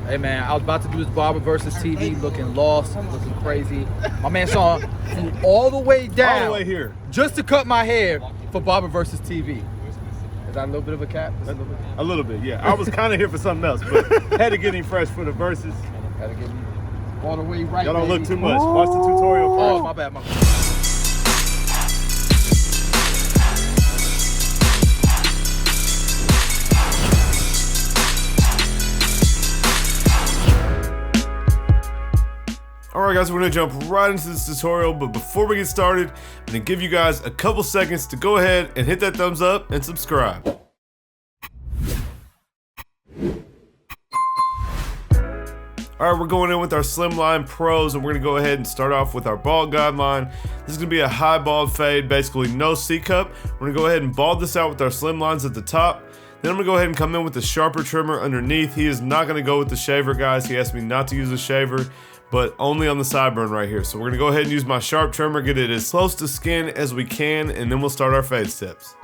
Hey man, I was about to do this BarberVerzuzTv, looking lost, looking crazy. My man Sean flew all the way down, all the way here, just to cut my hair for BarberVerzuzTV. Is that a little bit of a cap? A little bit, yeah. I was kind of here for something else, but had to get him fresh for the verses. Had to get him all the way right. Y'all don't look too much. Watch the tutorial first. Oh, my bad, my bad. Alright guys, we're going to jump right into this tutorial, but before we get started, I'm going to give you guys a couple seconds to go ahead and hit that thumbs up and subscribe. Alright, we're going in with our Slimline Pros, and we're going to go ahead and start off with our bald guideline. This is going to be a high bald fade, basically no C-cup. We're going to go ahead and bald this out with our Slimlines at the top. Then I'm going to go ahead and come in with the sharper trimmer underneath. He is not going to go with the shaver, guys. He asked me not to use a shaver, but only on the sideburn right here. So we're gonna go ahead and use my sharp trimmer, get it as close to skin as we can, and then we'll start our fade steps.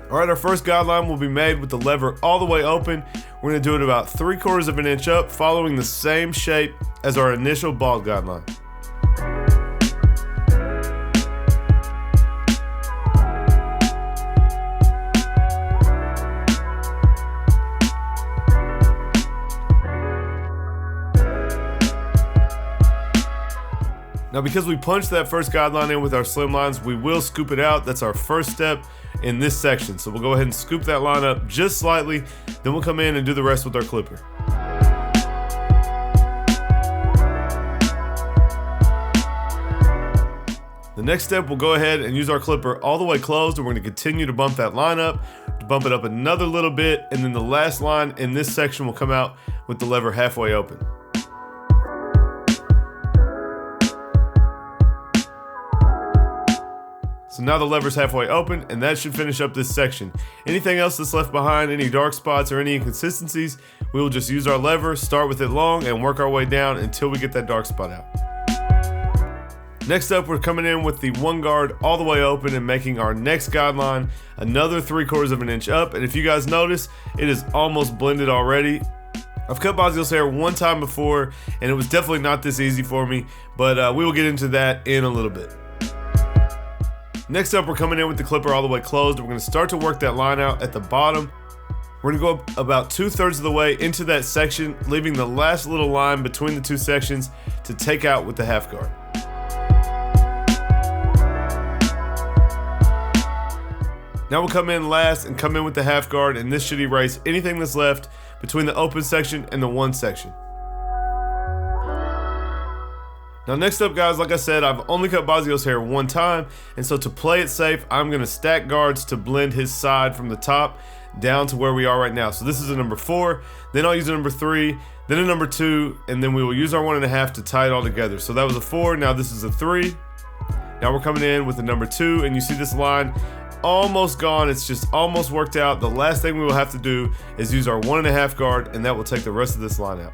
All right, our first guideline will be made with the lever all the way open. We're gonna do it about 3/4 of an inch up, following the same shape as our initial bald guideline. Now because we punched that first guideline in with our Slimlines, we will scoop it out. That's our first step in this section. So we'll go ahead and scoop that line up just slightly, then we'll come in and do the rest with our clipper. The next step, we'll go ahead and use our clipper all the way closed, and we're going to continue to bump that line up, to bump it up another little bit, and then the last line in this section will come out with the lever halfway open. So now the lever's halfway open, and that should finish up this section. Anything else that's left behind, any dark spots or any inconsistencies, we will just use our lever, start with it long, and work our way down until we get that dark spot out. Next up, we're coming in with the one guard all the way open and making our next guideline another 3/4 of an inch up. And if you guys notice, it is almost blended already. I've cut Bossio's hair one time before, and it was definitely not this easy for me, but we will get into that in a little bit. Next up, we're coming in with the clipper all the way closed. We're going to start to work that line out at the bottom. We're going to go about 2/3 of the way into that section, leaving the last little line between the two sections to take out with the half guard. Now we'll come in last and come in with the half guard, and this should erase anything that's left between the open section and the one section. Now next up, guys, like I said, I've only cut Bossio's hair one time, and so to play it safe, I'm gonna stack guards to blend his side from the top down to where we are right now. So this is a number 4, then I'll use a number 3, then a number 2, and then we will use our 1.5 to tie it all together. So that was a 4, now this is a 3. Now we're coming in with a number 2, and you see this line almost gone. It's just almost worked out. The last thing we will have to do is use our 1.5 guard, and that will take the rest of this line out.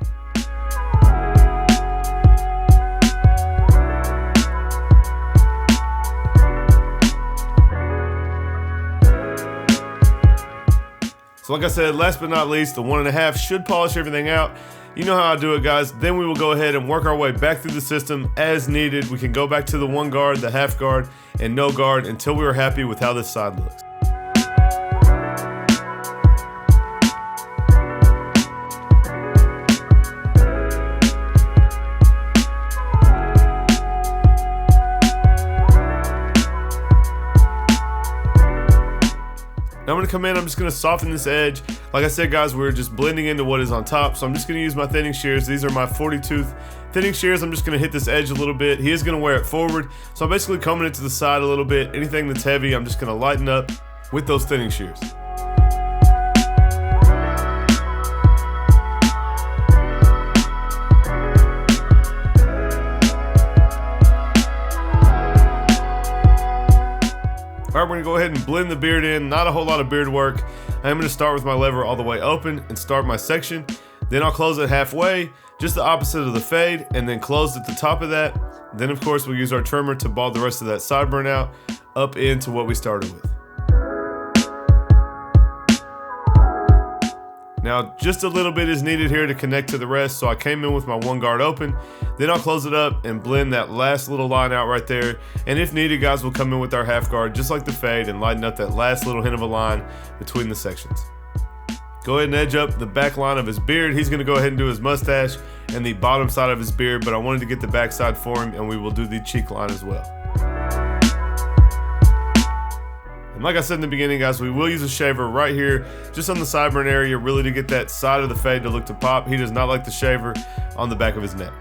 So like I said, last but not least, the 1.5 should polish everything out. You know how I do it, guys. Then we will go ahead and work our way back through the system as needed. We can go back to the one guard, the half guard, and no guard until we are happy with how this side looks. Now I'm going to come in, I'm just going to soften this edge. Like I said, guys, we're just blending into what is on top, so I'm just going to use my thinning shears. These are my 40-tooth thinning shears. I'm just going to hit this edge a little bit. He is going to wear it forward, so I'm basically combing it to the side a little bit. Anything that's heavy, I'm just going to lighten up with those thinning shears. Alright, we're going to go ahead and blend the beard in. Not a whole lot of beard work. I'm going to start with my lever all the way open and start my section. Then I'll close it halfway, just the opposite of the fade, and then close at the top of that. Then of course we'll use our trimmer to bald the rest of that sideburn out up into what we started with. Now just a little bit is needed here to connect to the rest, so I came in with my one guard open, then I'll close it up and blend that last little line out right there, and if needed guys, we'll come in with our half guard just like the fade and lighten up that last little hint of a line between the sections. Go ahead and edge up the back line of his beard. He's gonna go ahead and do his mustache and the bottom side of his beard, but I wanted to get the back side for him, and we will do the cheek line as well. And like I said in the beginning guys, we will use a shaver right here just on the sideburn area, really to get that side of the fade to look to pop. He does not like the shaver on the back of his neck.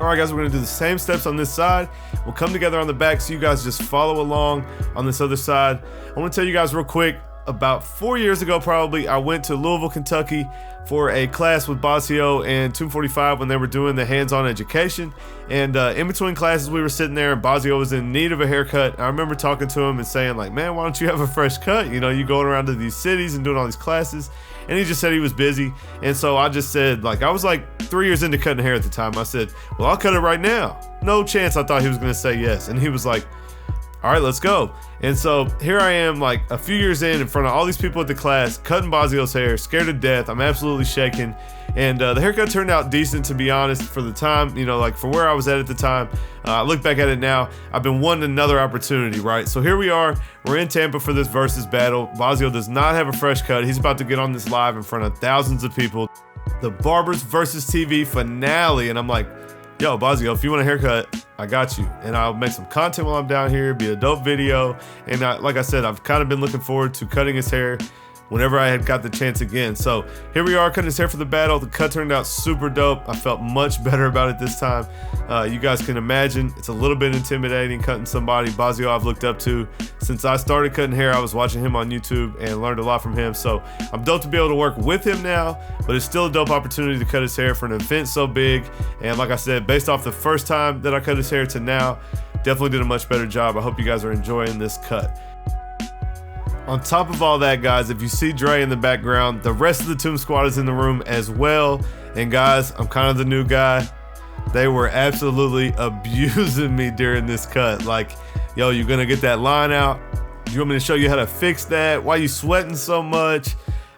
Alright guys, we're going to do the same steps on this side. We'll come together on the back, so you guys just follow along on this other side. I want to tell you guys real quick, about 4 years ago probably, I went to Louisville, Kentucky for a class with Bossio and Tomb45 when they were doing the hands-on education. And in between classes we were sitting there and Bossio was in need of a haircut. I remember talking to him and saying like, man, why don't you have a fresh cut? You know, you going around to these cities and doing all these classes. And he just said he was busy. And so I just said, like, I was like 3 years into cutting hair at the time. I said, well, I'll cut it right now. No chance I thought he was gonna say yes. And he was like, all right, let's go. And so here I am, like a few years in front of all these people at the class, cutting Bossio's hair, scared to death. I'm absolutely shaking. And the haircut turned out decent, to be honest, for the time, you know, like for where I was at the time. I look back at it now, I've been wanting another opportunity, right? So here we are, we're in Tampa for this versus battle. Bossio does not have a fresh cut. He's about to get on this live in front of thousands of people. The BarberVerzuzTv finale. And I'm like, yo, Bossio, if you want a haircut, I got you. And I'll make some content while I'm down here, be a dope video. And like I said, I've kind of been looking forward to cutting his hair whenever I had got the chance again. So here we are, cutting his hair for the battle. The cut turned out super dope. I felt much better about it this time. You guys can imagine, it's a little bit intimidating cutting somebody Bossio I've looked up to. Since I started cutting hair, I was watching him on YouTube and learned a lot from him. So I'm dope to be able to work with him now, but it's still a dope opportunity to cut his hair for an event so big. And like I said, based off the first time that I cut his hair to now, definitely did a much better job. I hope you guys are enjoying this cut. On top of all that, guys, if you see Dre in the background, the rest of the Tomb Squad is in the room as well. And guys, I'm kind of the new guy. They were absolutely abusing me during this cut. Like, yo, you gonna get that line out? You want me to show you how to fix that? Why you sweating so much?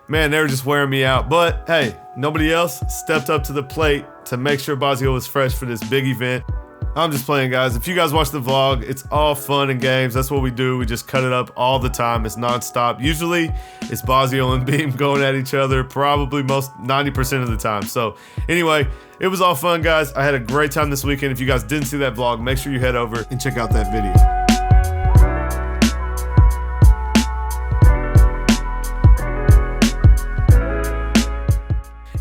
Man, they were just wearing me out. But hey, nobody else stepped up to the plate to make sure Bossio was fresh for this big event. I'm just playing, guys. If you guys watch the vlog, it's all fun and games. That's what we do. We just cut it up all the time. It's non-stop. Usually it's Bossio and Beam going at each other, probably most 90% of the time. So anyway, it was all fun, guys. I had a great time this weekend. If you guys didn't see that vlog, make sure you head over and check out that video.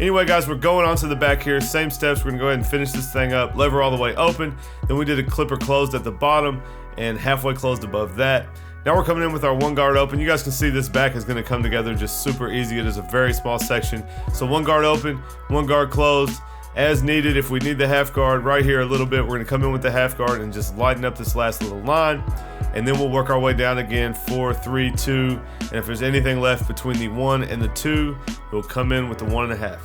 Anyway, guys, we're going on to the back here. Same steps. We're gonna go ahead and finish this thing up. Lever all the way open. Then we did a clipper closed at the bottom and halfway closed above that. Now we're coming in with our one guard open. You guys can see this back is gonna come together just super easy. It is a very small section. So one guard open, one guard closed. As needed, if we need the half guard right here a little bit, we're gonna come in with the half guard and just lighten up this last little line. And then we'll work our way down again, 4, 3, 2. And if there's anything left between the 1 and the 2, we'll come in with the 1.5.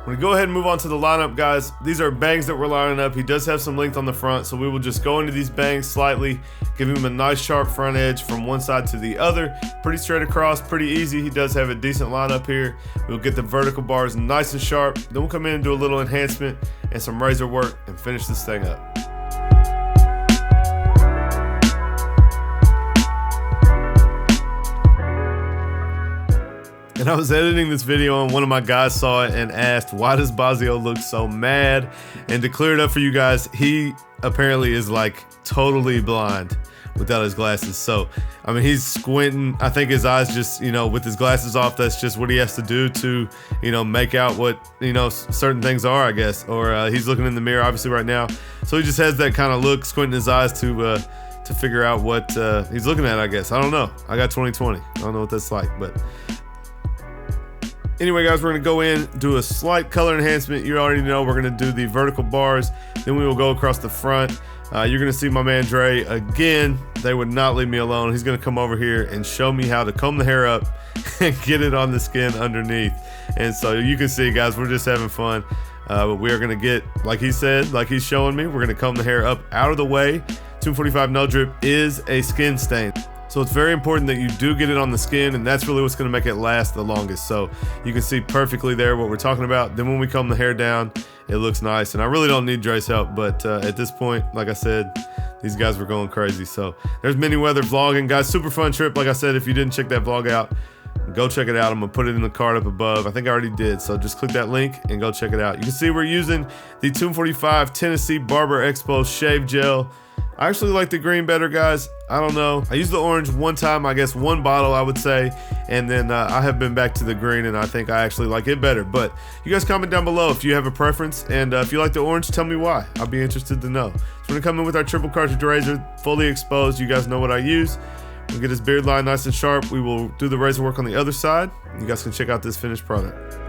We're gonna go ahead and move on to the lineup, guys. These are bangs that we're lining up. He does have some length on the front, so we will just go into these bangs slightly, give him a nice sharp front edge from one side to the other. Pretty straight across, pretty easy. He does have a decent lineup here. We'll get the vertical bars nice and sharp. Then we'll come in and do a little enhancement and some razor work and finish this thing up. And I was editing this video and one of my guys saw it and asked, why does Bossio look so mad? And to clear it up for you guys, he apparently is like totally blind without his glasses. So, I mean, he's squinting. I think his eyes just, you know, with his glasses off, that's just what he has to do to, you know, make out what, you know, certain things are, I guess. Or he's looking in the mirror, obviously, right now. So he just has that kind of look, squinting his eyes to to figure out what he's looking at, I guess. I don't know. I got 20/20. I don't know what that's like, but anyway, guys, we're gonna go in, do a slight color enhancement. You already know we're gonna do the vertical bars, then we will go across the front. You're gonna see my man Dre again. They would not leave me alone. He's gonna come over here and show me how to comb the hair up and get it on the skin underneath. And so you can see, guys, we're just having fun. But we are gonna get, like he said, like he's showing me, we're gonna comb the hair up out of the way. Tomb45 no drip is a skin stain. So it's very important that you do get it on the skin, and that's really what's gonna make it last the longest. So you can see perfectly there what we're talking about. Then when we comb the hair down, it looks nice. And I really don't need Dre's help, but at this point, like I said, these guys were going crazy. So there's mini weather vlogging, guys. Super fun trip. Like I said, if you didn't check that vlog out, go check it out. I'm gonna put it in the card up above. I think I already did, so just click that link and go check it out. You can see we're using the Tomb45 Tennessee Barber Expo Shave Gel. I actually like the green better, guys. I don't know. I used the orange one time, I guess one bottle, I would say, and then I have been back to the green, and I think I actually like it better. But you guys comment down below if you have a preference, and if you like the orange, tell me why. I'll be interested to know. So we're gonna come in with our triple cartridge razor, fully exposed. You guys know what I use. We'll get his beard line nice and sharp. We will do the razor work on the other side. You guys can check out this finished product.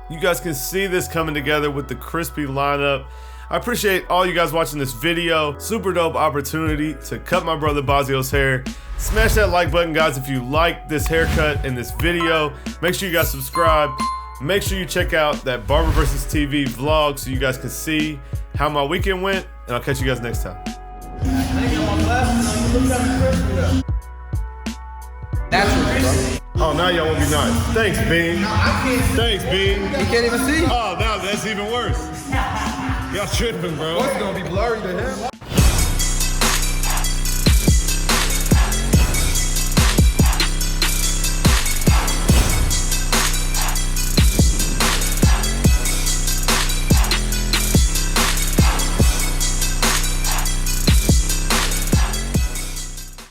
You guys can see this coming together with the crispy lineup. I appreciate all you guys watching this video. Super dope opportunity to cut my brother Bossio's hair. Smash that like button, guys, if you like this haircut and this video. Make sure you guys subscribe. Make sure you check out that BarberVerzuzTv vlog so you guys can see how my weekend went, and I'll catch you guys next time. Oh, now y'all want to be nice. Thanks, Bean. Thanks, Bean. You can't even see. Oh, now that's even worse. Y'all tripping, bro. It's gonna be blurry to him.